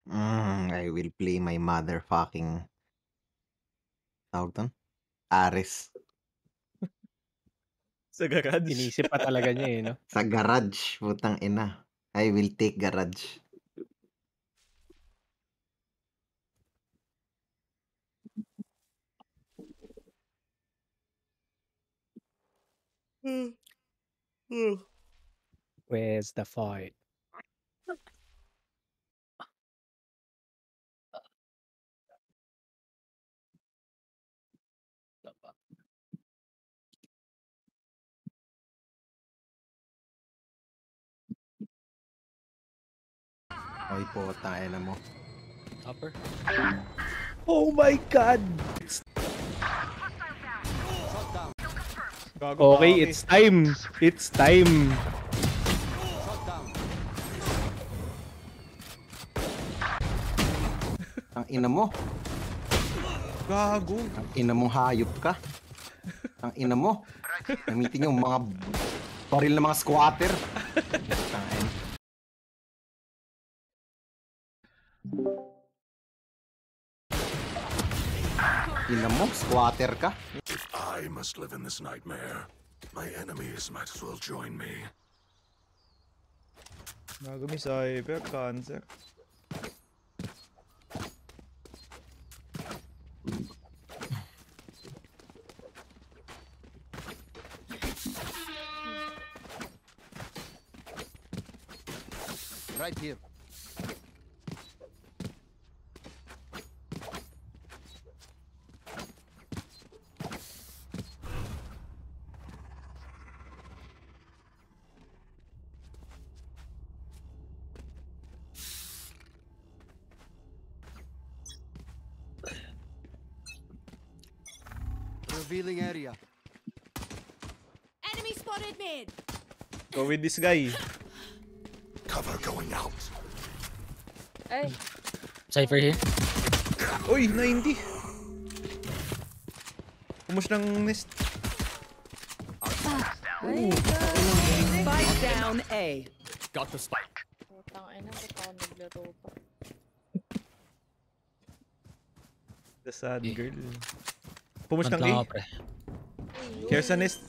I will play my motherfucking tawag dun? Ares. Sa garage. Inisip pa talaga niya eh, no? Sa garage, putang ina. I will take garage. Where's the fight? Oy po, tayo mo. Upper. Oh my God! Gago Okay, kami. it's time! It's time! Ang ina mo. Gago. Ang ina mo, hayop ka. Ang ina mo. Gamitin yung mga baril na mga squatter. Tain. Ina mo, squatter ka. If I must live in this nightmare, my enemies might as well join me. Gago may cyber, cancer. Right here. Revealing area. Enemy spotted mid. Go with this guy. Cover going out. Ay, Cypher here. Uy, 90. Pumus ng nest. ay, Spike down A. Got the spike. putang ina, ba't ako naglaro pa? The sad girl. Pumus ng Plant lang A. ako, pre. Here's a nest.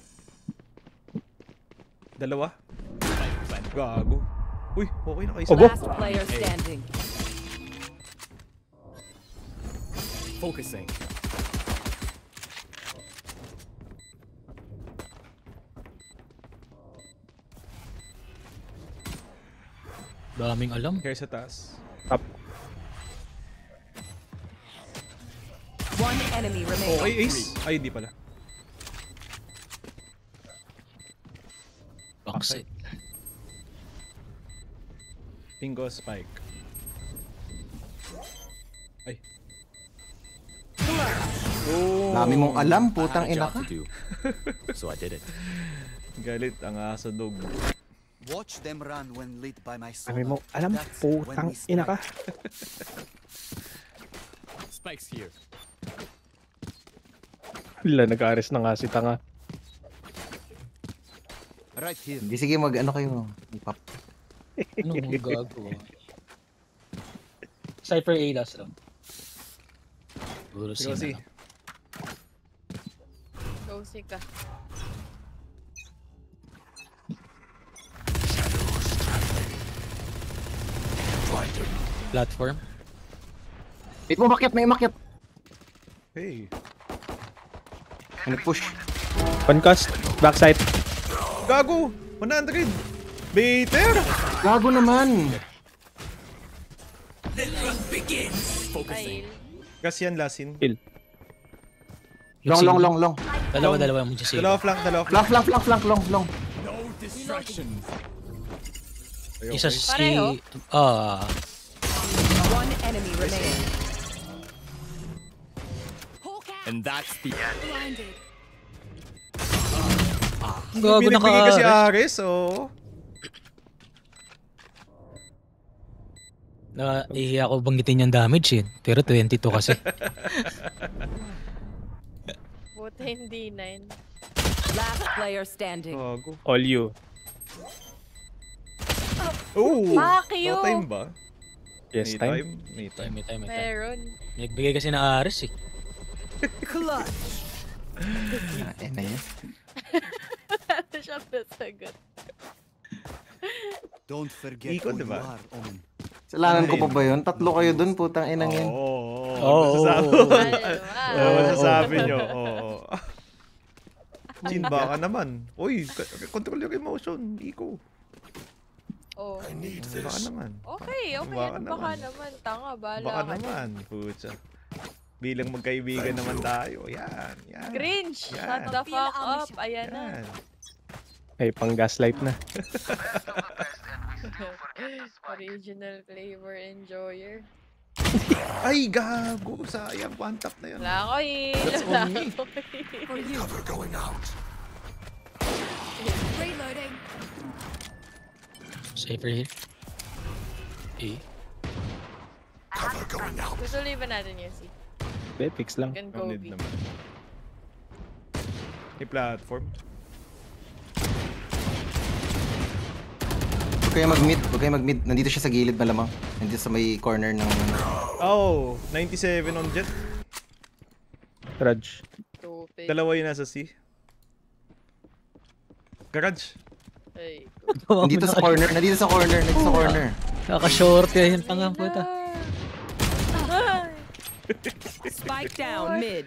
Dalawa. Gago. Uy, okay na kayo sa Last player standing. Focusing. Daming alam. Here's sa taas. Up. One enemy Oh, remaining. ay, ace. Ay, di pala. Backside. Bingo spike. Ay. Oh, Dami mong alam, putang I had a ina job ka. to do, so I did it. galit ang aso dog. Watch them run when lit by my soul. Sabi mo, alam, putang ina ka. Spikes here. Wala, nag-ares na nga si tanga. Right here. Hindi, sige, mag-ano kayo. Ipap. Ano mong gago? Cypher A last round. Siguro Go see. Go see ka. Platform. Wait mo, makyat, may makyat. Hey. Ano push? Concast, backside. Gago! 100! Baiter! Gago naman. Ay, Kasi yan lasin. Long. Dalawa yung mag-save. Dalawa flank. Long. Isa si... Pareho? One enemy remaining. And that's the end. blinded. Gago Binigbigay kasi naka... Ares, oh. Ihiya ako banggitin yung damage eh. Pero 22 kasi. Buti hindi 9. Last player standing. Gago. All you. Oh! Fuck you! No time ba? Yes, May time. May time. May time. Meron. Nagbigay kasi ng Ares eh. Clutch. Na yan. Ano siya nasagot? Don't forget Iko, who diba? you are, Omen. Salanan ko pa ba yun? Tatlo kayo dun, putang inang yan. Oo. Oo. Ano masasabi nyo? Oo. Chin, baka naman. Uy, control your emotion. Iko. Oh. I need Baka this. naman. Okay, okay. Baka Ano baka naman. naman? Tanga, bahala Baka ka. naman. Putsa. Bilang magkaibigan naman tayo. Yan. Yan. Cringe! Yan. Shut the fuck up! Ayan na. Yan. Ay, pang gaslight na. Original flavor enjoyer. Ay, gago. Sayang. One tap na yan. Wala ko heal. That's Wala on me. ko heal. Cover going out. Reloading. Safer here. Eh. Cover going out. Gusto uliban natin yung C. Hindi, fix lang. Can No go need B. naman. May platform. Huwag kayo mag-mid. Huwag kayo mag-mid. Nandito siya sa gilid malamang. Nandito sa may corner ng ano. Oh, 97 on jet. Grudge. Stupid. Dalawa yung nasa C. Garage. Ay. Nandito sa corner. Nandito sa corner. Nandito sa corner. Kaka-short kaya yung tangang puta. Spike down mid.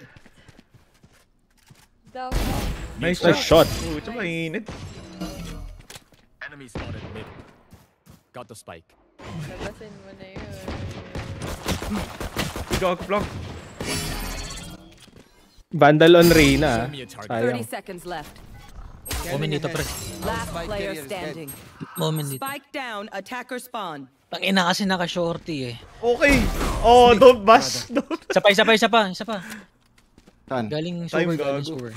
The fuck? Nice Nice shot. Oh, ito mainit. Enemy spotted mid. Got the spike. Labasin mo na yun. Ikaw, Plonk. Vandal on Reyna. Show me a target. Sayang. 30 seconds left. Moment dito pre. Last player standing. Moment dito. Spike down, attacker spawn. Tangina kasi naka-shorty eh. Okay. Oh, don't bash. Don't. Isa pa. Saan? Galing Time super, galing gago. super.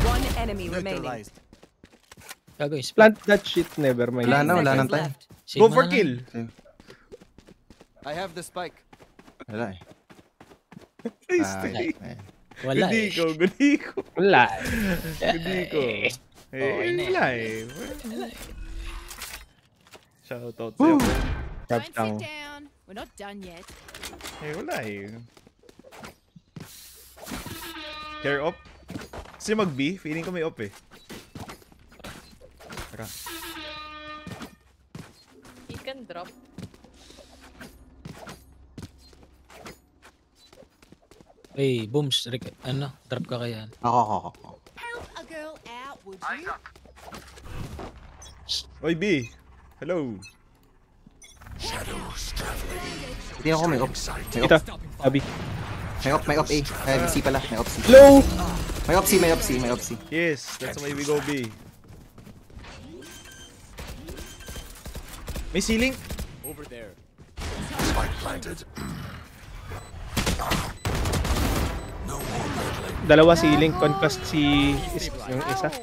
One enemy remaining. Neutralized. Gago is Plant that shit, never mind. Wala na, 10 wala seconds nang time. left. Save Go mo for na kill. I have the spike. Wala eh. Nice Ah, try. eh. Wala Gudi eh. ko, gudi ko. Wala. Gudi ko. Okay na eh. Wala eh. Shoutout sa'yo. Grab tang. down. We're not done yet. Wala eh. Care op? Kasi mag-B, feeling ko may op eh. Tara. He can drop. Hey, Booms, drop ka kaya. Ako. Help a girl out, would you? Oy, B. Hello. Shadows traveling. Hindi ako may off. May Ito. off. Abi. May off A. May C pala. May off C. Low! May off C. Yes, that's why we go B. May ceiling? Over there. Spike planted. No more meddling. Dalawa ceiling. Conquest yung isa.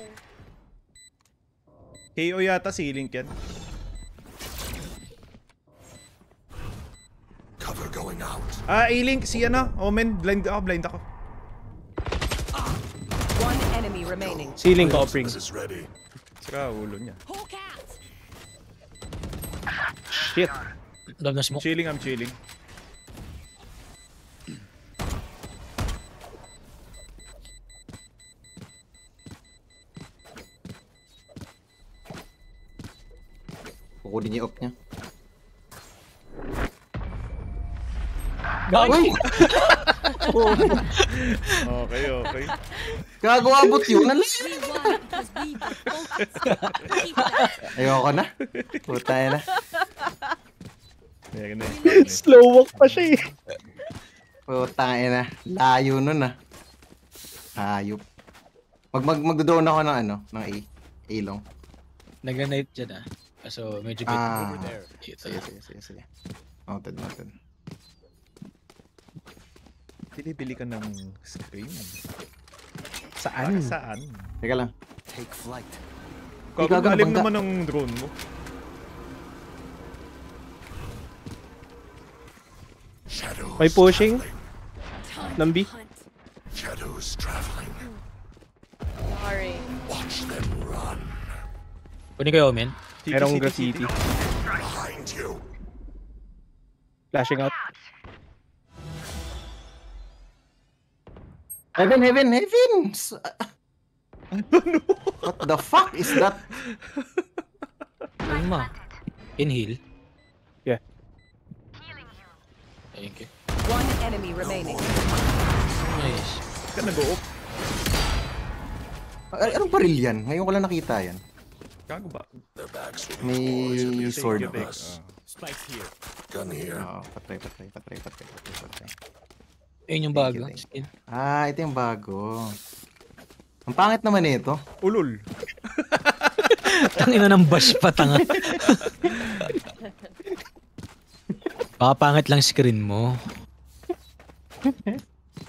KO yata ceiling yan. Cover going out. Ah, A-Link, si ano? Omen, blind ako. One enemy remaining. Ceiling ko offering. This is ready. Saka ulo niya. Hawk out. Shit. Dog na I'm smoke. chilling. Kukunin niya yung off niya. Gago! Okay. Gago abot yun. Ang layo. We won because we got focused. Keep that. Ayoko na. Puta na. Ayan na. Slow walk pa siya eh. Puta na. Layo nun ah. Hayop. Magdo-drone ako ng ano, ng A. A long. Nag-knife dyan ah. Kaso medyo bit. Ah. Ito. Sige. Noted. Bili ka ng screen. Saan? Saan? Teka lang. Take flight. Kagaling bangga. naman ng drone mo. Shadows. May pushing. Time Ng B. to hunt. Shadows traveling. Sorry. Watch them run. Kunin kayo, men. Merong graffiti. Behind you. Flashing out. Heaven! What the fuck is that? Kalma. Inhale. Yeah. Thank you. One enemy remaining. Nice. Ka nag-o-op. Anong baril yan? Ngayon ko lang nakita yan. Gago ba? Their backs will May sword. Take it, Spike's here. gun here. Oo, patay. Ayun yung bago. Skin. Ah, ito yung bago. Ang pangit naman ito. Ulul. Tangina ng bash pa, tanga. Baka pangit lang screen mo.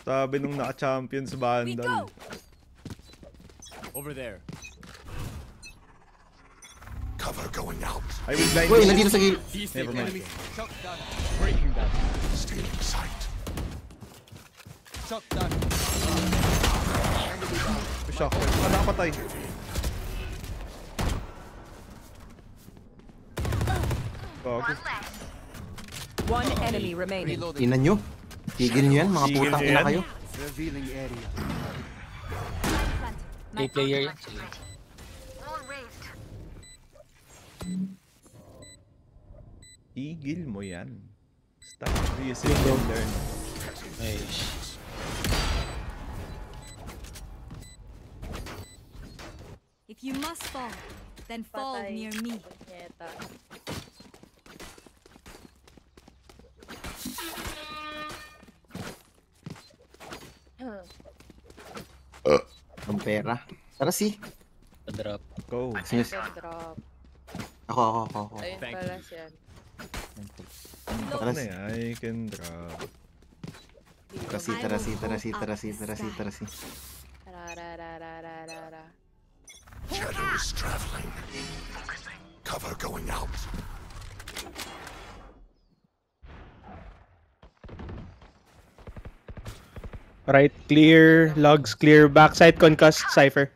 Sabi nung naka-champion sa Vandal. Over there. Cover going out. I will blind Uy, you. nandito sa gilid. Never mind. Shock down. Breaking that. Stealing sight. Shock down. Shock. Ah, nakapatay. Gago. One enemy remaining. Reloading. Ina nyo. Tigil nyo yan, mga Tigil putang nyo ina yan? kayo. Revealing area. A player yan. Igil mo yan. Stop using and learn. Nice. If you must fall, then fall Patay. near me. Punyeta. Ang pera. Tara si. Pa-drop. Go. Yes. Can drop. Ako. Ayun Thank pala siya. Tara Na si. yan, I can drop. Tara si. Tarararararara. Shadows traveling. Cover going out. Right, clear. Logs clear. Backside concussed. Cypher.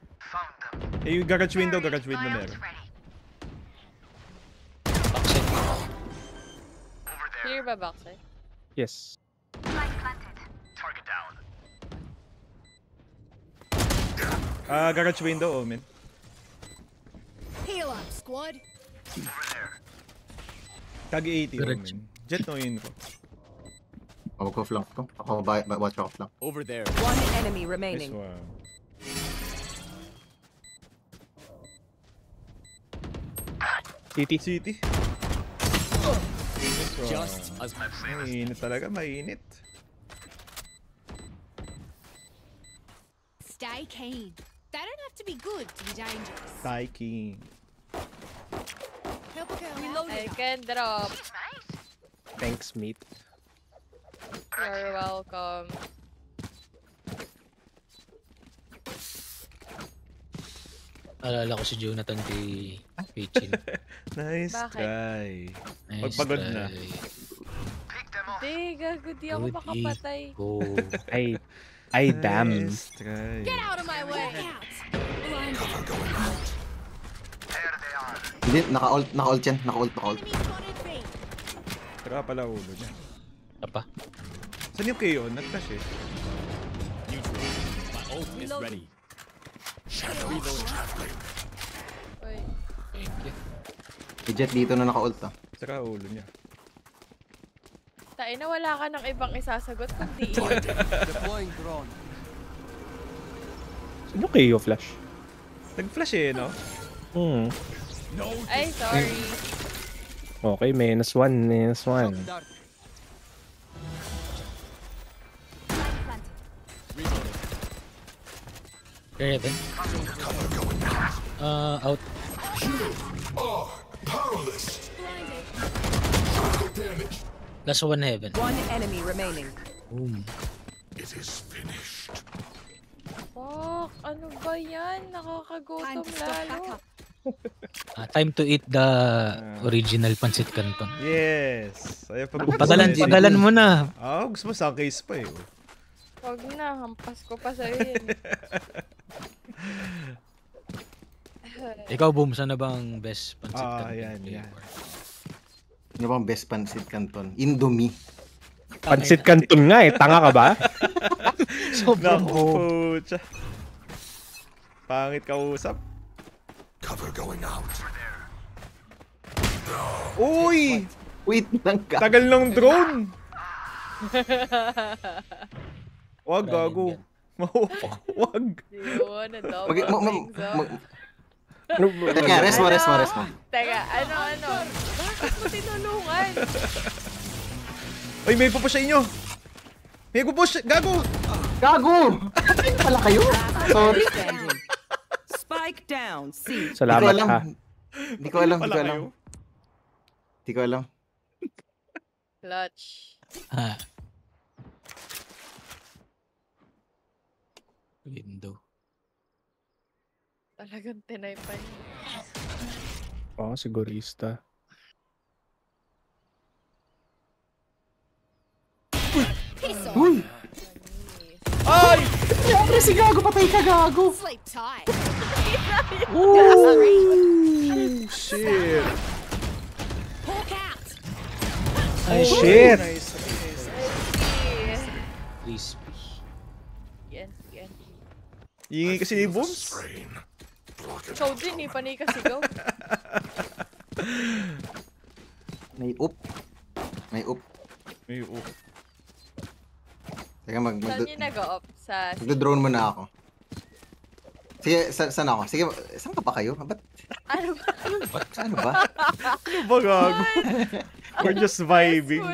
Eh, yung garage window meron. Backside. Clear ba backside? Yes. Ah, garage window, Omen. Heal up, squad. Kagi 80, Garage. Omen. Jet no info. Ako ko flank to. Ako watch ako flank. Over there. One enemy This remaining. one. CT. City. Just as Mainit talaga, mainit. Stay keen. They don't have to be good to be dangerous. Tyking. Help a girl I out. can drop. Thanks, mate. You're welcome. Alala ko si Jonathan kay Chin. Nice Bakit? try. Nice Pagpagod na. try. Hindi, gago. Di ako Good makapatay. Go. Ay, damn. Nice try. Get out of my way. Out. Blind. Cover going out. Hindi, naka-ult yan. Naka-ult. Enemy spotted B. Tara pala ulo niya. Apa? Saan yung KO? Nag-flash eh. neutral. My ult is ready. Shadows traveling. Uy. Thank you. Si Jet dito na naka-ult ah. Tara ulo niya. Tain na wala ka ng ibang isasagot kundi Deploying drone. Sino kayo flash? Nag-flash eh, no? Ay, sorry. Okay, -1. Shock dart. Reloading. Heaven. Cover going out. Out. Powerless. Blinded. Damage. Last one heaven. One enemy remaining. Boom. It is finished. Fuck, ano ba yan? Time Nakakagutom to stop back lalo. up. Time to eat the original pancit canton. Yes. Ayaw pag Pagalan mo na. Ah, gusto mo sa case pa eh. Huwag na, hampas ko pa sa'yo yun. Ikaw, Boom, saan na bang best pancit canton? Yan. Ano bang best pancit canton? Indomie. Pansit Canton nga eh. Tanga ka ba? Sobrang Naku, ho. pucha. Pangit kausap. Cover going out. Uy! Wait lang ka. Tagal ng drone! Wag, gago. Wag. Yun, ang Mag, double mag, mag, things up. mag, Teka, rest mo. Teka, ano? Bakit mo tinulungan? Ay, may pupush sa inyo! May pupush! Gago! Gago! Patay na pala kayo? Sorry. Standing. Spike down. C. Salamat ha. Hindi ko alam. Pala kayo. Hindi ko alam. Clutch. Ah. Window. Talagang tinaypan niya. Oh, sigurista. Uy! Ay! Siyempre si Gago, patay ka Gago! Sleep tight. Shit! Hawk out. Ay, shit! Nice. Crispy. Yan. Yingi kasi ni Booms. Strain. Block it. Ikaw din, panay ka sigaw. May up. May up. Ay, Teka, Saan yung nag-off? Sa... magdo-drone muna ako. Sige, saan ako? Sige, saan ka pa kayo? Ba't? Ano ba? Ano ba? Ano ba gago? We're just vibing.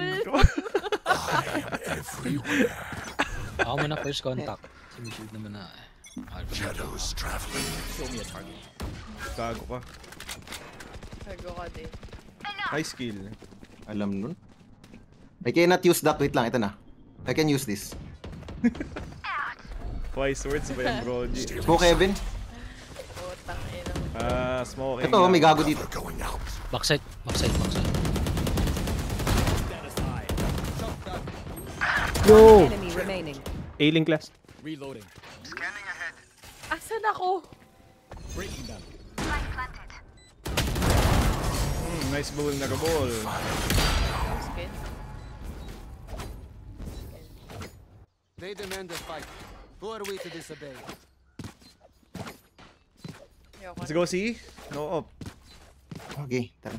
Everywhere. Ako muna first contact. Simusunod naman na. Shadows traveling. Show me a target. Gago ka. Sago ka din. High skill. Alam nun. I cannot use that. Wait lang, ito na. I can use this. Wise words ba yung Brody? Smoke Kevin. Utang ina. Smoking. Ito, may Gago dito. Cover going out. Backside. Stand aside. Yo! Enemy remaining. A-Link class. Reloading. Asan ako? Breaking them. Nice ball na ball. Skin. They demand a fight. Who are we to disobey? Ayoko Let's na. go see. No op. Okay, tara.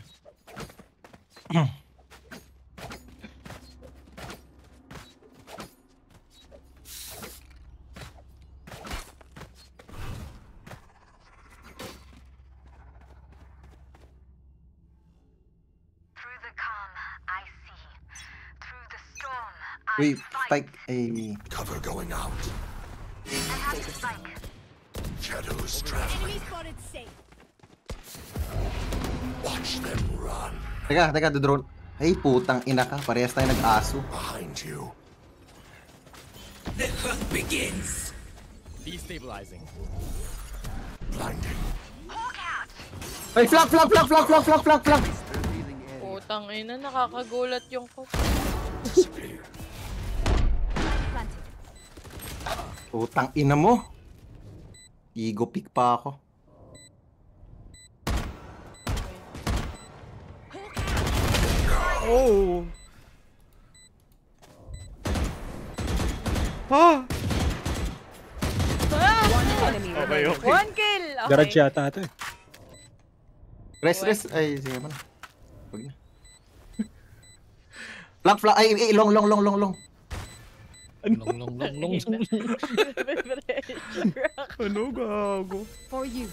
Through the calm, I see. Through the storm, I Wait, fight. spike. Ay, Cover going out. I have the spike. Shadows traveling. Enemy spotted C. Watch them run. teka, do-drone. Ay, putang ina ka. Parehas tayo nag-aso. Behind you. Destabilizing. Blinding. Ay, flak! Revealing area. Utang ina, nakakagulat yung ko. Disappear. Putang ina mo. Ego pick pa ako. Oh! Ah! One enemy Okay, remaining. okay. One kill! Okay. Garage yata ito eh. Rest. Ay, sige mo na. Huwag na. Flak. Ay, long. Long. Ano gago? For you.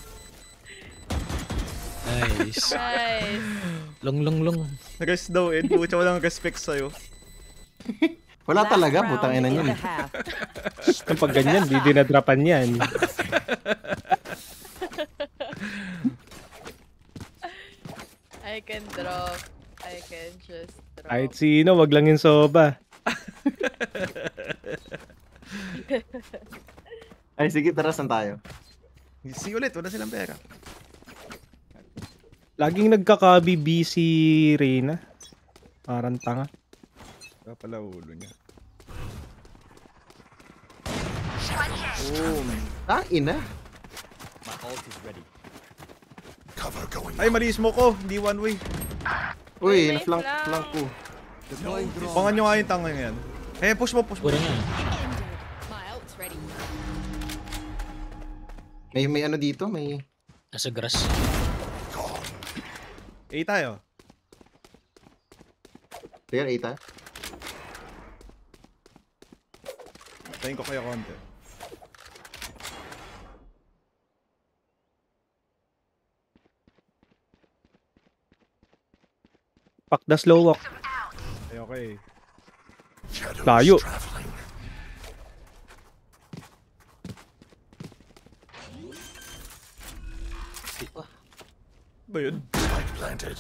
Nice. Nice. Long. Nag-guess daw, Ed. Pucha, walang respect sa'yo. Wala Last talaga, round putang ina in yun. the half. Kapag ganyan, di dinadrapan yan. I can drop. I can just drop. Kahit sino, wag lang yung soba. Ay, sige, tara, saan tayo? See ulit, wala silang pera. Laging nagkakabi si Reyna. Parang tanga. Kaya pala ulo niya. Ah, ina. My ult is ready. Cover going Ay, out. mali smoke ko. Hindi one way. Uy, May na-flank flank. flank ko. Deploying drone. Pangan nyo nga yung tanga yan. Eh, push mo. Puro yan. My ult's ready. May ano dito, may... Nasa grass. A tayo. Clear, Ita. Tayin ko kayo konti. Pack the slow walk. Okay. Shadows Layo. traveling. Ba yun? Spike planted.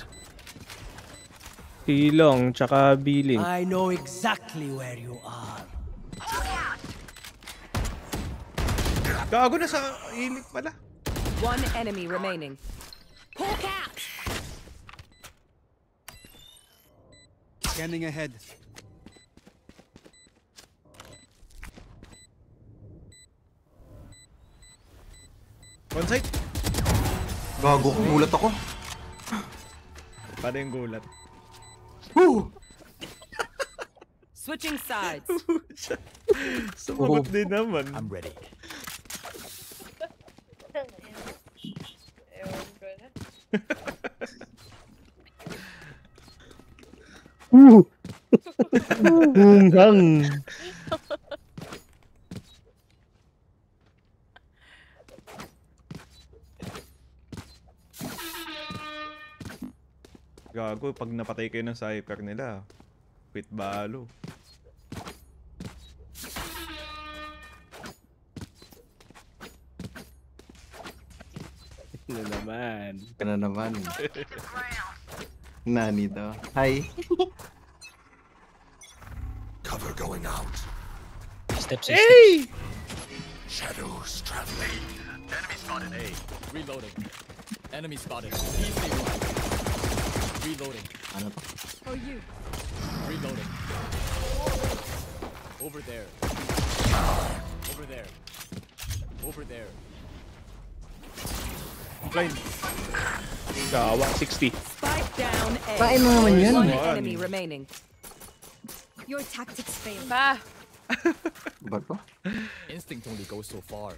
Silong, tsaka billing. I know exactly where you are. Gago na sa ilik pala. One enemy remaining. Hawk out. Scanning ahead. One side. Gago, gulat ako. Paano yung gulat? Switching sides. Sumagot din naman. I'm ready. Ewan ko na. Hang. Gago, pag napatay kayo ng cypher nila, quit balo. Ano naman. Kana naman. Nani daw. Hi. Cover going out. Steps and steps. Shadows traveling. Enemy spotted A. Reloading. Enemy spotted. He's the one. Reloading. Ano to? For you. Reloading. Over there. Over there. Over there. Blind. Gawa, 60. Spike down A. Kain mo naman yan. One enemy remaining. Your tactics failed. Ba! Ba to? Instinct only goes so far.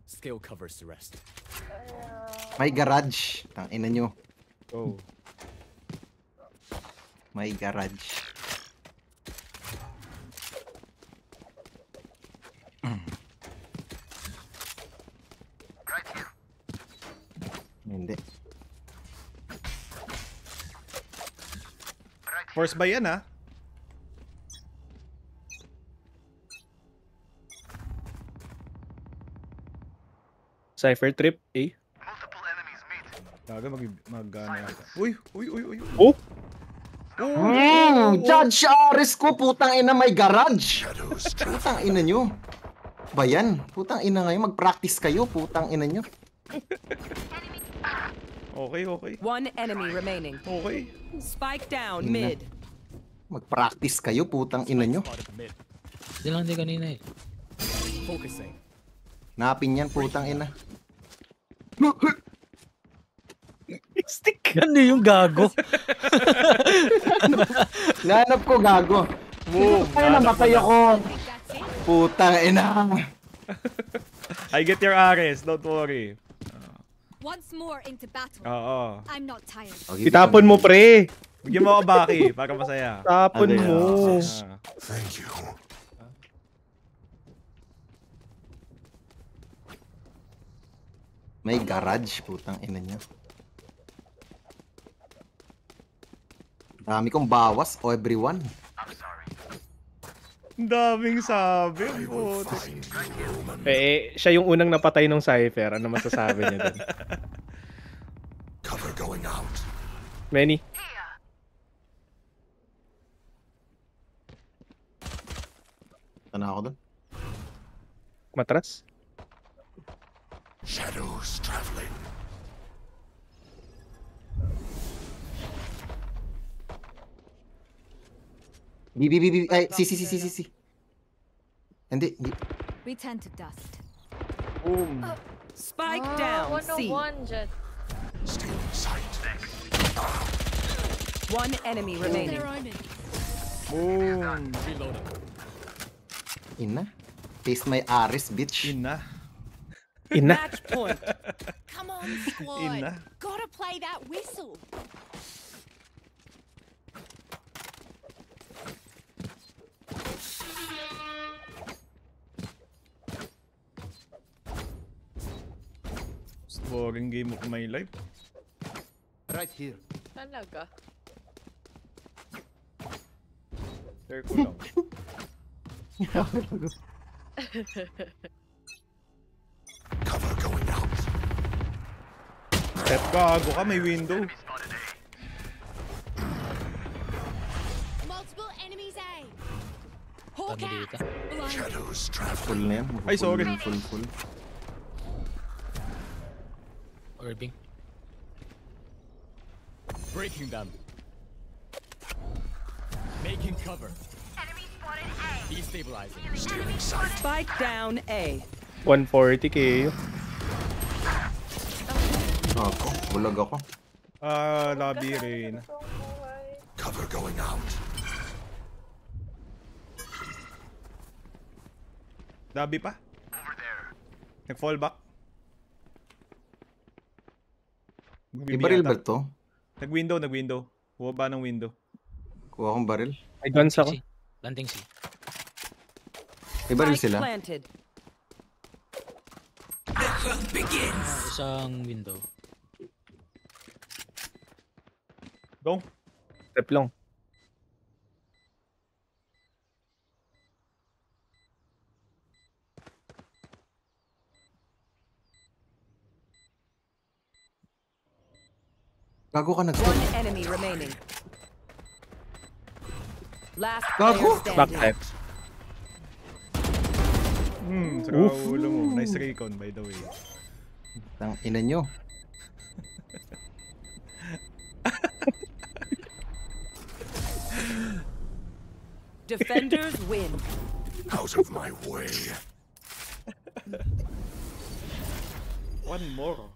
Skill covers the rest. May garage. Ang ina nyo. Oh. May garage. Hindi. Force by yan, ha? Cypher trip, eh? Gago, mag-ano yata. Uy! Oh! Judge Ares ko, putang ina, may garage. Putang ina nyo. Ba yan? Putang ina ngayon, mag-practice kayo, putang ina nyo. Okay. One enemy remaining. Okay. Spike down Ina. mid. Mag-practice kayo, putang ina nyo. Spotted mid. Hindi lang din kanina eh. Focusing. Napin yan, putang ina. Stick! Ano yung gago? Nanap ko, gago. Move! Ay, namatay ako. That's it. Putang ina. I get your Ares, don't worry. Once more into battle. Oo. I'm not tired. Itapon mo, pre! Bigyan mo ako Baki para masaya. Tapon Ano mo. Ah. Thank you. May garage, putang ina nyo. Dami kong bawas, o everyone. Ang daming sabi. I will Putik. find you, Roman. Siya yung unang napatay ng Cypher. Ano masasabi niya dun? Cover going out. Many. Ano ako dun? Matras? Shadows traveling. B. Ay, si. Hindi. Return to dust. Boom. Spike down C. 101, Jet. Still in sight. One enemy remaining. Boom. Reloading. Ina. Taste my Aris, bitch. Ina. Ina. Match point. Come on, squad. Ina. Gotta play that whistle. Most boring game of my life. Right here. Talaga. Share ko lang. Cover going out. Step gago ka, may window. Multiple enemies A. Kami Hawk dito. out. Blind. Shadows Full traveling. na yan. Ay, sorry. Full. Orbing. Breaking them. Making cover. Enemy spotted A. Destabilizing. Stealing sight. Spike down A. 140k. Ako, bulag ako. Lobby rin. Cover going out. Lobby pa? Nag-fall back? May baril ba to? Nag-window. Bumaba ng window. Kuha akong baril. May guns ako. C. Planting C. May baril Spike sila. planted. Isang window. Go. Step long. Gago ka nag One enemy remaining. Last Gago! player Back standing. step. Saka ulo mo. Nice recon, by the way. Tang ina nyo. Defenders win. Out of my way. One more.